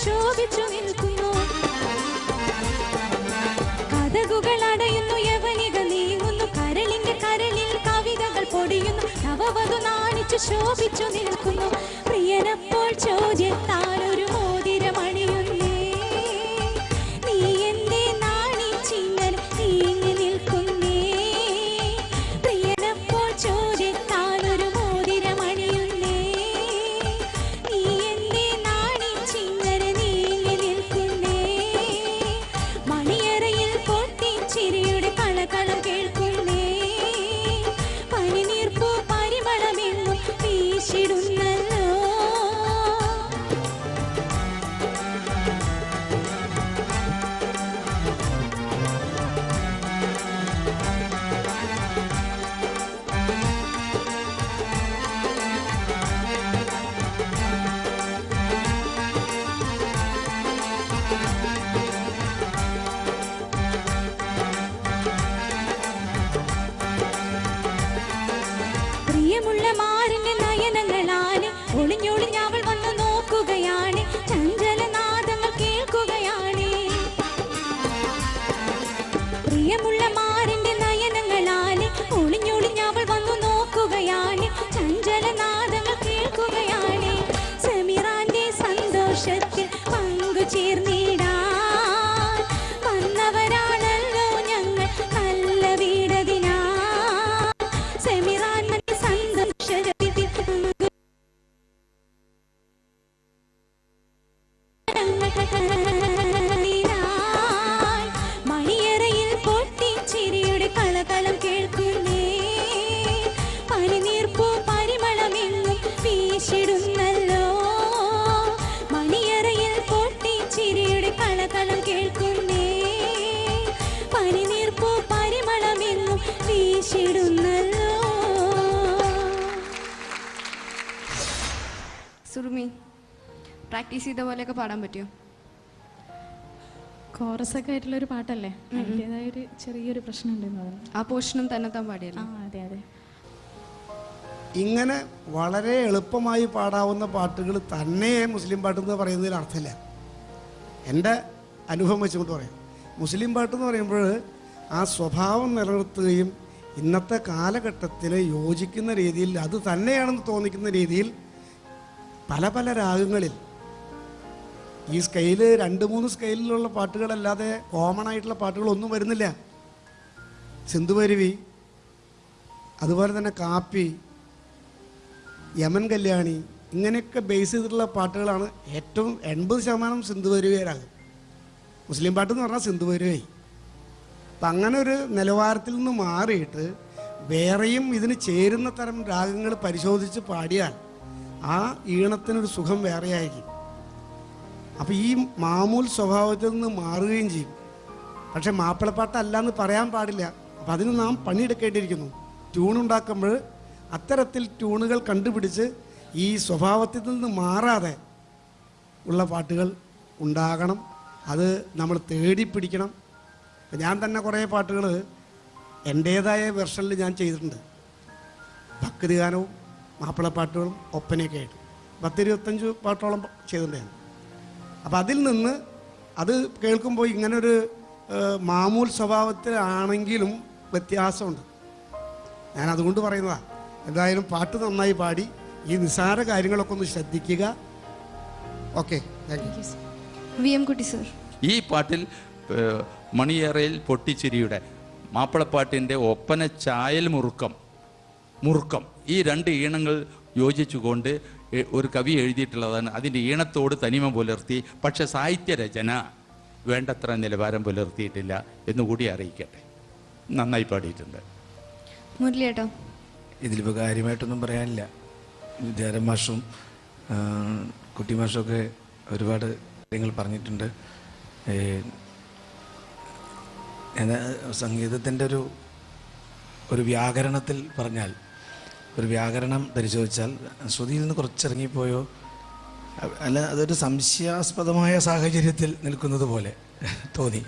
ശോഭിച്ചു നിൽക്കുന്നു. കഥകുകൾ അടയുന്നു, യവനിക നീങ്ങുന്നു, കരളിന്റെ കരളിൽ കവിതകൾ പൊടിയുന്നു, നവവധു നാണിച്ചു ശോഭിച്ചു നിൽക്കുന്നു. പ്രിയനപ്പോൾ ചോദ്യത്താൽ ഒരു മോതിരമണിയുന്നേ, നീ എന്റെ നാണിച്ചിങ്ങനെ നീങ്ങി നിൽക്കുന്നേ. പ്രിയനപ്പോൾ ചോദ്യത്താൽ ഒരു മോതിരമണിയുന്നേ, നീ എന്റെ നാണിച്ചിങ്ങനെ നീങ്ങി നിൽക്കുന്നേ. മണിയറയിൽ പൊട്ടിച്ചിരിയുടെ കളകളം കേൾക്കുന്നേ, പനിനീർപ്പൂ പരിമളമെങ്ങും വീശിടുന്നല്ലോ. പ്രിയമുള്ള മാറിന്റെ നയനങ്ങളാണ്, ഒളിഞ്ഞൊളിഞ്ഞവൾ വന്നു നോക്കുകയാണ്, ചഞ്ചലനാദങ്ങൾ കേൾക്കുകയാണ്. പ്രിയമുള്ള മാറിന്റെ നയനങ്ങളാണ്, ഒളിഞ്ഞൊളിഞ്ഞവൾ വന്നു നോക്കുകയാണ്, ചഞ്ചലനാദങ്ങൾ കേൾക്കുകയാണ്. സെമിറാന്റെ സന്തോഷത്തിൽ പങ്കുചേർന്നിടാൻ വന്നവരാണല്ലോ ഞങ്ങൾ നല്ല വീടതിനാ. സെമിറാൻ മണിയറയിൽ പൊട്ടിച്ചിരിയുടെ കളകളം കേൾക്കുന്നേ, പനിനീർപ്പൂ പരിമളമെങ്ങും വീശിടുന്നല്ലോ. മണിയറയിൽ പൊട്ടിച്ചിരിയുടെ കളകളം കേൾക്കുന്നേ, പനിനീർപ്പൂ പരിമളമെങ്ങും വീശിടുന്നല്ലോ. സുറുമി, പ്രാക്ടീസ് ചെയ്ത പോലെയൊക്കെ പാടാൻ പറ്റുമോ? കോറസൊക്കെ ആയിട്ടുള്ളൊരു പാട്ടല്ലേ, അതിൻ്റെതായൊരു ചെറിയൊരു പ്രശ്നം ഉണ്ടെന്ന്. ആ പോർഷനും തന്നെത്താൻ പാടിയല്ലോ. അതെ അതെ. ഇങ്ങനെ വളരെ എളുപ്പമായി പാടാവുന്ന പാട്ടുകൾ തന്നെ മുസ്ലിം പാട്ടെന്ന് പറയുന്നതിൽ അർത്ഥമില്ല. എൻ്റെ അനുഭവം വെച്ചുകൊണ്ട് പറയാം. മുസ്ലിം പാട്ടെന്ന് പറയുമ്പോൾ ആ സ്വഭാവം നിലനിർത്തുകയും ഇന്നത്തെ കാലഘട്ടത്തിൽ യോജിക്കുന്ന രീതിയിൽ അത് തന്നെയാണെന്ന് തോന്നിക്കുന്ന രീതിയിൽ പല പല രാഗങ്ങളിൽ ഈ സ്കെയില് 2-3 സ്കെയിലിലുള്ള പാട്ടുകളല്ലാതെ കോമൺ ആയിട്ടുള്ള പാട്ടുകളൊന്നും വരുന്നില്ല. സിന്ധുഭൈരവി, അതുപോലെ തന്നെ കാപ്പി, യമൻ കല്യാണി, ഇങ്ങനെയൊക്കെ ബേസ് ചെയ്തിട്ടുള്ള പാട്ടുകളാണ് ഏറ്റവും 80% സിന്ധുഭൈരവിയരാകും. മുസ്ലിം പാട്ടെന്ന് പറഞ്ഞാൽ സിന്ധുഭൈരവി. അപ്പം അങ്ങനെ ഒരു നിലവാരത്തിൽ നിന്ന് മാറിയിട്ട് വേറെയും ഇതിന് ചേരുന്ന തരം രാഗങ്ങൾ പരിശോധിച്ച് പാടിയാൽ ആ ഈണത്തിനൊരു സുഖം വേറെയായിരിക്കും. അപ്പോൾ ഈ മാമൂൽ സ്വഭാവത്തിൽ നിന്ന് മാറുകയും ചെയ്യും. പക്ഷെ മാപ്പിളപ്പാട്ടല്ല എന്ന് പറയാൻ പാടില്ല. അപ്പം അതിന് നാം പണിയെടുക്കേണ്ടിയിരിക്കുന്നു. ട്യൂണുണ്ടാക്കുമ്പോൾ അത്തരത്തിൽ ട്യൂണുകൾ കണ്ടുപിടിച്ച് ഈ സ്വഭാവത്തിൽ നിന്ന് മാറാതെ ഉള്ള പാട്ടുകൾ ഉണ്ടാകണം. അത് നമ്മൾ തേടിപ്പിടിക്കണം. ഇപ്പം ഞാൻ തന്നെ കുറേ പാട്ടുകൾ എൻ്റേതായ വെർഷനിൽ ഞാൻ ചെയ്തിട്ടുണ്ട്. ഭക്തി ഗാനവും മാപ്പിളപ്പാട്ടുകളും ഒപ്പനയൊക്കെ ആയിട്ട് 10-25 പാട്ടോളം ചെയ്തിട്ടുണ്ട് ഞാൻ. അപ്പം അതിൽ നിന്ന് അത് കേൾക്കുമ്പോൾ ഇങ്ങനൊരു മാമൂൽ സ്വഭാവത്തിലാണെങ്കിലും വ്യത്യാസമുണ്ട്. ഞാൻ അതുകൊണ്ട് പറയുന്നതാണ്. എന്തായാലും പാട്ട് നന്നായി പാടി ഈ നിസ്സാര കാര്യങ്ങളൊക്കെ ഒന്ന് ശ്രദ്ധിക്കുക. Okay, thank you. V M Kutty sir, ഈ പാട്ടിൽ മണിയേറയിൽ പൊട്ടിച്ചിരിയുടെ മാപ്പിളപ്പാട്ടിൻ്റെ ഒപ്പന ചായൽ മുറുക്കം ഈ 2 ഈണങ്ങൾ യോജിച്ചുകൊണ്ട് ഒരു കവി എഴുതിയിട്ടുള്ളതാണ്. അതിൻ്റെ ഈണത്തോട് തനിമ പുലർത്തി, പക്ഷെ സാഹിത്യരചന വേണ്ടത്ര നിലവാരം പുലർത്തിയിട്ടില്ല എന്നുകൂടി അറിയിക്കട്ടെ. നന്നായി പാടിയിട്ടുണ്ട്. മുരളിയേട്ടോ? ഇതിലിപ്പോൾ കാര്യമായിട്ടൊന്നും പറയാനില്ല. വിദ്യാരൻ മാഷും കുട്ടി മാഷുമൊക്കെ ഒരുപാട് കാര്യങ്ങൾ പറഞ്ഞിട്ടുണ്ട്. സംഗീതത്തിൻ്റെ ഒരു വ്യാകരണത്തിൽ പറഞ്ഞാൽ, ഒരു വ്യാകരണം പരിശോധിച്ചാൽ ശ്രുതിയിൽ നിന്ന് കുറച്ചിറങ്ങിപ്പോയോ, അല്ല അതൊരു സംശയാസ്പദമായ സാഹചര്യത്തിൽ നിൽക്കുന്നത് പോലെ തോന്നി.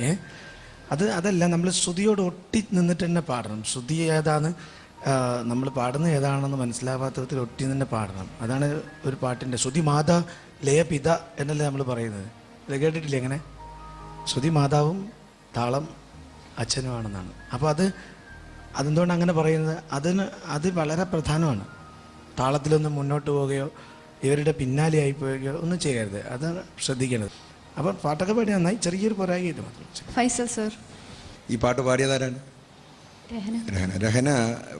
അതല്ല, നമ്മൾ ശ്രുതിയോട് ഒട്ടി നിന്നിട്ട് തന്നെ പാടണം. ശ്രുതി ഏതാണ്, നമ്മൾ പാടുന്നത് ഏതാണെന്ന് മനസ്സിലാവാത്ത വിധത്തിൽ ഒട്ടി തന്നെ പാടണം. അതാണ് ഒരു പാട്ടിൻ്റെ ശ്രുതി മാതാ ലയ പിത എന്നല്ലേ നമ്മൾ പറയുന്നത്. ഇത് കേട്ടിട്ടില്ലേ എങ്ങനെ? ശ്രുതി മാതാവും താളം അച്ഛനുമാണെന്നാണ്. അപ്പോൾ അതെന്തുകൊണ്ട് അങ്ങനെ പറയുന്നത്? അത് വളരെ പ്രധാനമാണ്. താളത്തിലൊന്നും മുന്നോട്ട് പോവുകയോ ഇവരുടെ പിന്നാലെ ആയിപ്പോവുകയോ ഒന്നും ചെയ്യരുത്. അതാണ് ശ്രദ്ധിക്കേണ്ടത്. അപ്പോൾ പാട്ടൊക്കെ പാടി നന്നായി, ചെറിയൊരു പോരായ്മ മാത്രം. ഫൈസൽ സർ, ഈ പാട്ട് പാടിയതാരാണ്? രഹന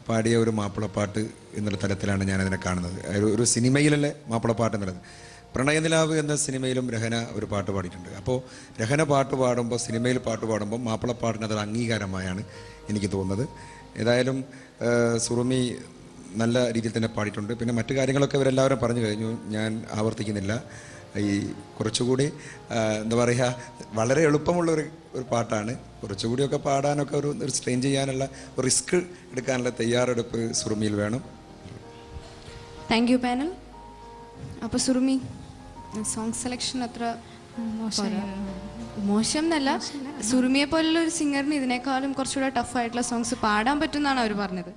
പാടിയ ഒരു മാപ്പിളപ്പാട്ട് എന്നുള്ള തലത്തിലാണ് ഞാനതിനെ കാണുന്നത്. ഒരു സിനിമയിലല്ലേ മാപ്പിളപ്പാട്ട് എന്നുള്ളത്. പ്രണയനിലാവ് എന്ന സിനിമയിലും രഹന ഒരു പാട്ട് പാടിയിട്ടുണ്ട്. അപ്പോൾ രഹന പാട്ട് പാടുമ്പോൾ, സിനിമയിൽ പാട്ട് പാടുമ്പോൾ മാപ്പിളപ്പാട്ടിന് അതൊരു അംഗീകാരമായാണ് എനിക്ക് തോന്നുന്നത്. ഏതായാലും സുറുമി നല്ല രീതിയിൽ തന്നെ പാടിയിട്ടുണ്ട്. പിന്നെ മറ്റു കാര്യങ്ങളൊക്കെ ഇവരെല്ലാവരും പറഞ്ഞു കഴിഞ്ഞു, ഞാൻ ആവർത്തിക്കുന്നില്ല. ഈ കുറച്ചുകൂടി എന്താ പറയുക, വളരെ എളുപ്പമുള്ളൊരു പാട്ടാണ്. കുറച്ചുകൂടിയൊക്കെ പാടാനൊക്കെ ഒരു സ്ട്രെയിൻ ചെയ്യാനുള്ള ഒരു റിസ്ക് എടുക്കാനുള്ള തയ്യാറെടുപ്പ് സുറുമിയിൽ വേണം. Thank you panel. അപ്പോൾ സുറുമി, സോങ് സെലക്ഷൻ അത്ര മോശം എന്നല്ല, സുറുമിയെ പോലുള്ള ഒരു സിംഗറിന് ഇതിനേക്കാളും കുറച്ചുകൂടെ ടഫായിട്ടുള്ള സോങ്സ് പാടാൻ പറ്റുമെന്നാണ് അവർ പറഞ്ഞത്.